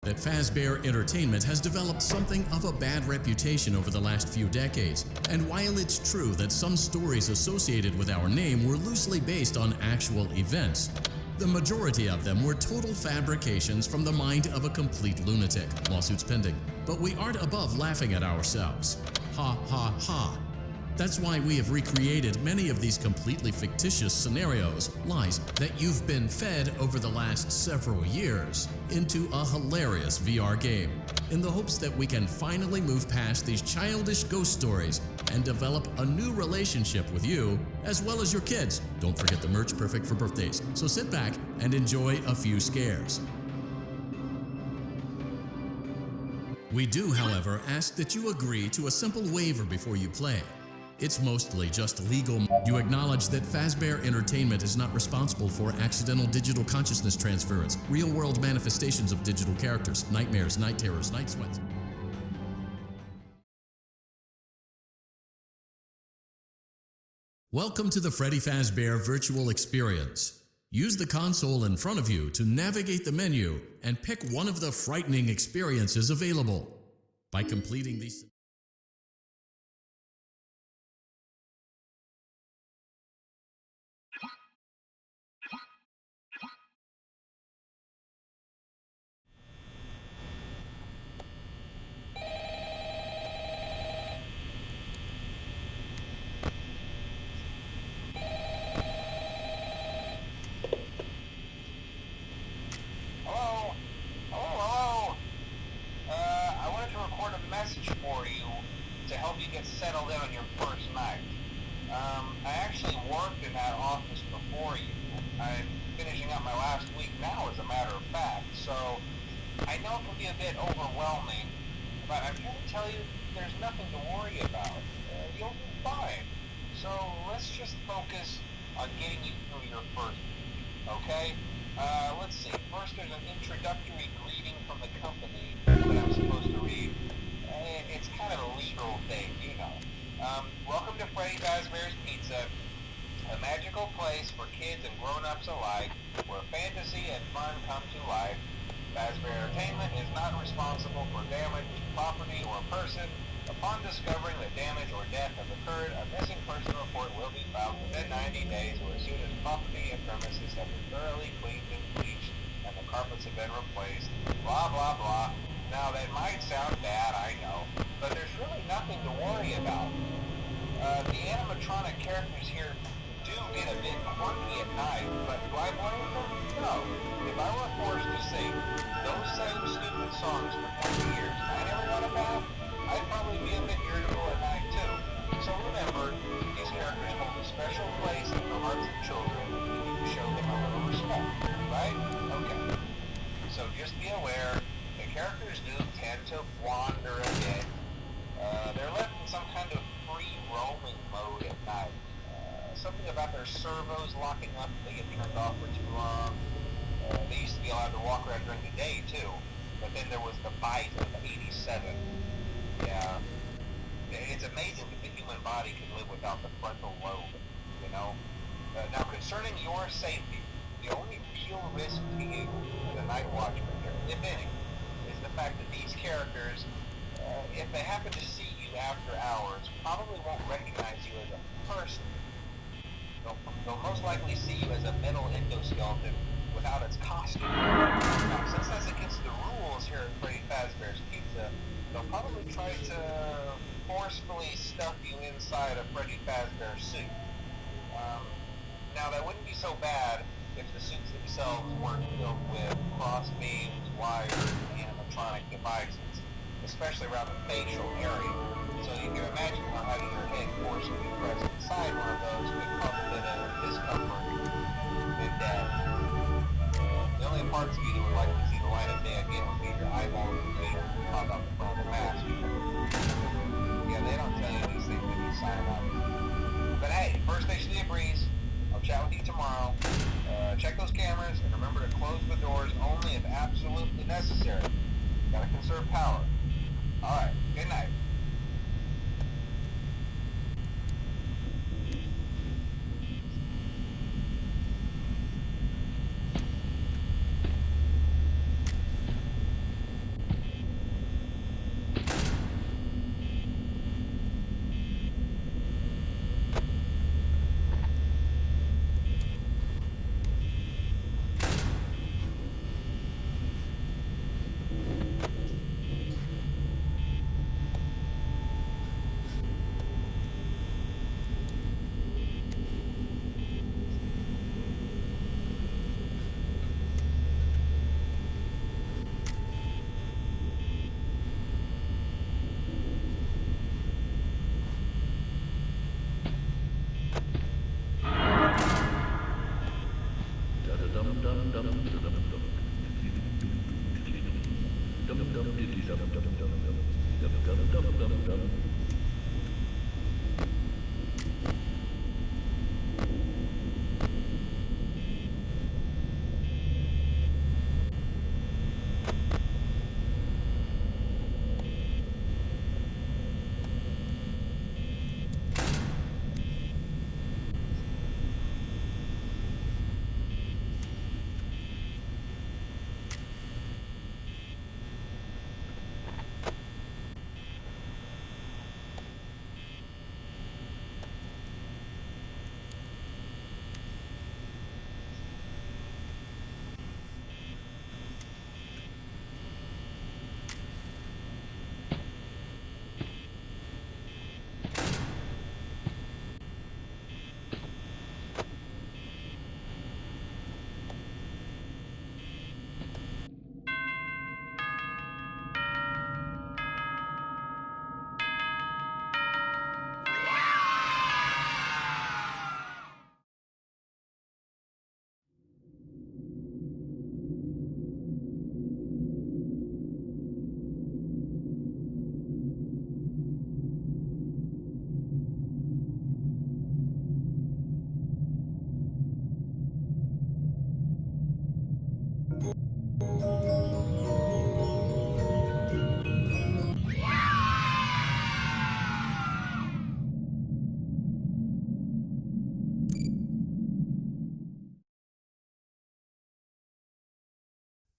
that Fazbear Entertainment has developed something of a bad reputation over the last few decades, and while it's true that some stories associated with our name were loosely based on actual events, the majority of them were total fabrications from the mind of a complete lunatic. Lawsuits pending. But we aren't above laughing at ourselves. Ha ha ha. That's why we have recreated many of these completely fictitious scenarios, lies that you've been fed over the last several years, into a hilarious VR game, in the hopes that we can finally move past these childish ghost stories and develop a new relationship with you, as well as your kids. Don't forget the merch, perfect for birthdays. So sit back and enjoy a few scares. We do, however, ask that you agree to a simple waiver before you play. It's mostly just legal. You acknowledge that Fazbear Entertainment is not responsible for accidental digital consciousness transference, real-world manifestations of digital characters, nightmares, night terrors, night sweats. Welcome to the Freddy Fazbear virtual experience. Use the console in front of you to navigate the menu and pick one of the frightening experiences available. By completing these... for you to help you get settled in on your first night. I actually worked in that office before you. I'm finishing up my last week now, as a matter of fact, so I know it can be a bit overwhelming, but I'm here to tell you there's nothing to worry about. You'll be fine. So let's just focus on getting you through your first week, okay? Let's see. First, there's an introductory greeting from the company that I'm supposed to read. It's kind of a legal thing, you know. Welcome to Freddy Fazbear's Pizza, a magical place for kids and grown-ups alike, where fantasy and fun come to life. Fazbear Entertainment is not responsible for damage to property or person. Upon discovering that damage or death has occurred, a missing person report will be filed within 90 days or as soon as property and premises have been thoroughly cleaned and bleached and the carpets have been replaced. Blah, blah, blah. Now, that might sound bad, I know, but there's really nothing to worry about. The animatronic characters here do get a bit quirky at night, but do I blame them? No. If I were forced to sing those same stupid songs for 20 years and I never got a bath, I'd probably be a bit irritable at night too. So remember, these characters hold a special place in the hearts of children, and you can show them a little respect, right? Okay. So just be aware, the characters do tend to wander a bit. They're left in some kind of free roaming mode at night. Something about their servos locking up if they get turned off for too long. They used to be allowed to walk around during the day too, but then there was the bite of 87. Yeah, it's amazing that the human body can live without the frontal lobe, you know? Now, concerning your safety, the only real risk to you as a night watchman here, if any, is the fact that these characters, if they happen to see you after hours, probably won't recognize you as a person. They'll most likely see you as a metal endoskeleton without its costume. Now, since that's against the rules here at Freddy Fazbear's Pizza, they'll probably try to forcefully stuff you inside a Freddy Fazbear suit. Now, that wouldn't be so bad if the suits themselves weren't filled with cross beams, wires, and animatronic devices, especially around the facial area. So you can imagine how having your head forcibly pressed inside one of those could cause a bit of discomfort and death. The only parts of you that would like to see the light of day again would be your eyeballs and vision pop out the front of the mask. Yeah, they don't tell you these things when you sign up. But hey, first station of the breeze. I'll chat with you tomorrow. Check those cameras and remember to close the doors only if absolutely necessary. Gotta conserve power. Alright, good night.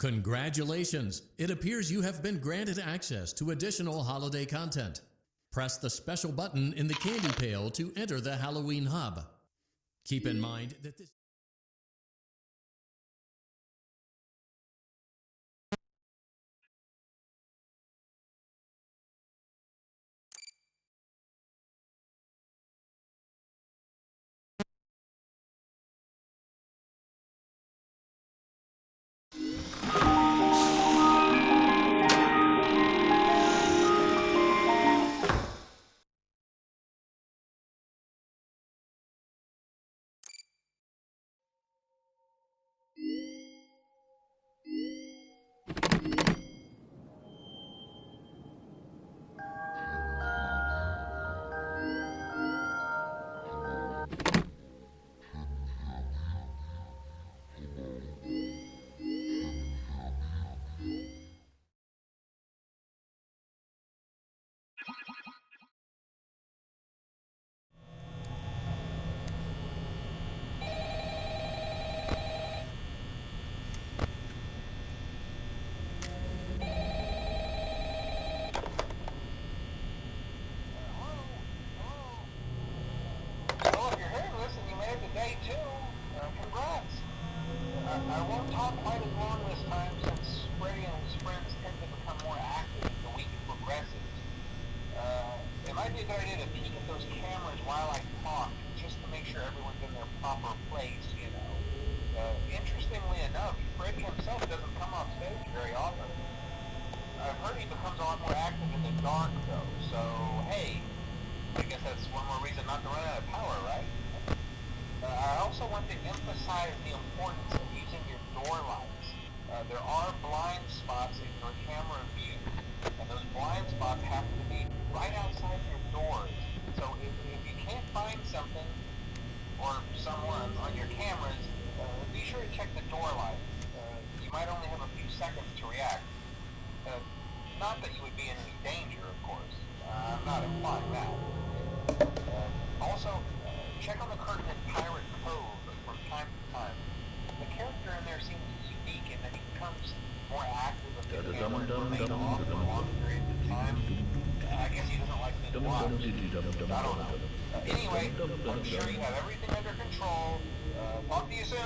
Congratulations! It appears you have been granted access to additional holiday content. Press the special button in the candy pail to enter the Halloween hub. Keep in mind that this Well, if you're hearing this and you made it to day 2, congrats. I won't talk quite as long this time since Freddy and his friends tend to become more active as the week progresses. It might be a good idea to peek at those cameras while I talk, just to make sure everyone's in their proper place, you know. Interestingly enough, Freddy himself doesn't come off stage very often. I've heard he becomes a lot more active in the dark, though, so hey, I guess that's one more reason not to run out of power, right? I also want to emphasize the importance of using your door lights. There are blind spots in your camera view, and those blind spots have to be right outside your doors. So if you can't find something or someone on your cameras, be sure to check the door light. You might only have a few seconds to react. Not that you would be in any danger, of course. I'm not implying that. Also, check on the curtain in Pirate Cove from time to time. The character in there seems unique in that he becomes more active if the camera remains off for long periods of time. I guess he doesn't like being watched. I don't know. Anyway, I'm sure you have everything under control. Talk to you soon.